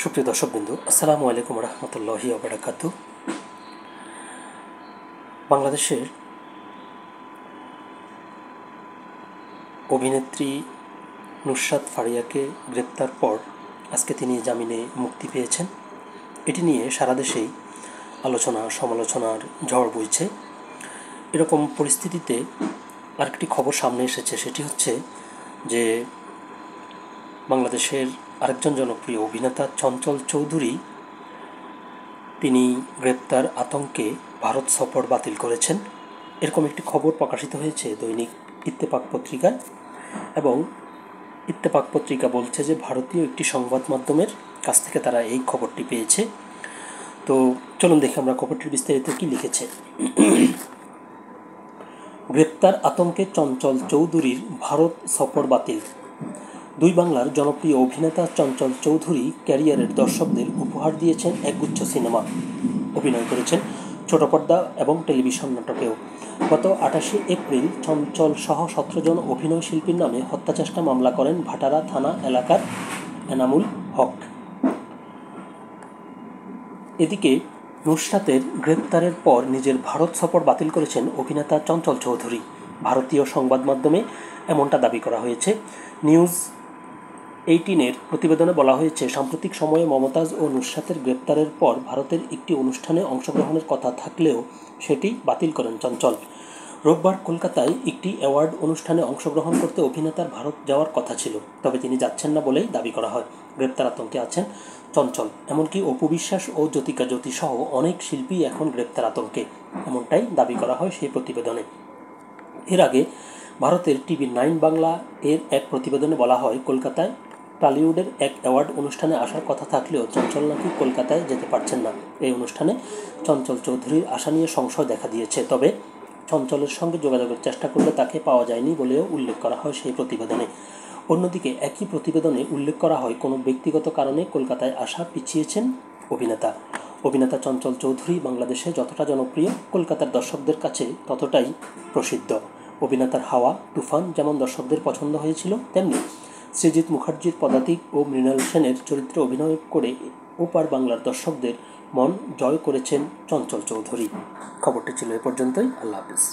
সুপ্রিয় দর্শকবৃন্দু, আসসালামু আলাইকুম রহমতুল্লাহি ওয়া বারাকাতুহু। বাংলাদেশের অভিনেত্রী নুসরাত ফারিয়াকে গ্রেপ্তার পর আজকে তিনি জামিনে মুক্তি পেয়েছেন। এটি নিয়ে সারা দেশেই আলোচনা সমালোচনার ঝড় বইছে। এরকম পরিস্থিতিতে আরেকটি খবর সামনে এসেছে, সেটি হচ্ছে যে বাংলাদেশের আরেকজন জনপ্রিয় অভিনেতা চঞ্চল চৌধুরী তিনি গ্রেপ্তার আতঙ্কে ভারত সফর বাতিল করেছেন। এরকম একটি খবর প্রকাশিত হয়েছে দৈনিক ইত্তেফাক পত্রিকায়, এবং ইত্তেফাক পত্রিকা বলছে যে ভারতীয় একটি সংবাদ মাধ্যমের কাছ থেকে তারা এই খবরটি পেয়েছে। তো চলুন দেখি আমরা খবরটির বিস্তারিত কী লিখেছে। গ্রেপ্তার আতঙ্কে চঞ্চল চৌধুরীর ভারত সফর বাতিল। দুই বাংলার জনপ্রিয় অভিনেতা চঞ্চল চৌধুরী ক্যারিয়ারের দর্শকদের উপহার দিয়েছেন একগুচ্ছ সিনেমা, অভিনয় করেছেন ছোট পর্দা এবং টেলিভিশন নাটকেও। গত 28 এপ্রিল চঞ্চল সহ 17 জন অভিনয় শিল্পীর নামে হত্যাচেষ্টা মামলা করেন ভাটারা থানা এলাকার এনামুল হক। এদিকে নুসরাতের গ্রেপ্তারের পর নিজের ভারত সফর বাতিল করেছেন অভিনেতা চঞ্চল চৌধুরী। ভারতীয় সংবাদ মাধ্যমে এমনটা দাবি করা হয়েছে। নিউজ 18-এর প্রতিবেদনে বলা হয়েছে, সাম্প্রতিক সময়ে মমতাজ ও নুসরাতের গ্রেপ্তারের পর ভারতের একটি অনুষ্ঠানে অংশগ্রহণের কথা থাকলেও সেটি বাতিল করেন চঞ্চল। রোববার কলকাতায় একটি অ্যাওয়ার্ড অনুষ্ঠানে অংশগ্রহণ করতে অভিনেতার ভারত যাওয়ার কথা ছিল, তবে তিনি যাচ্ছেন না বলেই দাবি করা হয়। গ্রেপ্তার আতঙ্কে আছেন চঞ্চল, এমনকি অপু বিশ্বাস ও জ্যোতিকা জ্যোতি সহ অনেক শিল্পী এখন গ্রেপ্তার আতঙ্কে, এমনটাই দাবি করা হয় সেই প্রতিবেদনে। এর আগে ভারতের টিভি 9 বাংলা এর এক প্রতিবেদনে বলা হয়, কলকাতায় টলিউডের এক অ্যাওয়ার্ড অনুষ্ঠানে আসার কথা থাকলেও চঞ্চল নাকি কলকাতায় যেতে পারছেন না। এই অনুষ্ঠানে চঞ্চল চৌধুরীর আশা নিয়ে সংশয় দেখা দিয়েছে, তবে চঞ্চলের সঙ্গে যোগাযোগের চেষ্টা করলে তাকে পাওয়া যায়নি বলেও উল্লেখ করা হয় সেই প্রতিবেদনে। অন্যদিকে একই প্রতিবেদনে উল্লেখ করা হয়, কোনো ব্যক্তিগত কারণে কলকাতায় আসা পিছিয়েছেন অভিনেতা চঞ্চল চৌধুরী বাংলাদেশে যতটা জনপ্রিয়, কলকাতার দর্শকদের কাছে ততটাই প্রসিদ্ধ। অভিনেতার হাওয়া তুফান যেমন দর্শকদের পছন্দ হয়েছিল, তেমনি সৃজিত মুখার্জির পদাতিক ও মৃণাল সেনের চরিত্রে অভিনয় করে ওপার বাংলার দর্শকদের মন জয় করেছেন চঞ্চল চৌধুরী। খবরটি ছিল এ পর্যন্তই। আল্লাহ হাফিজ।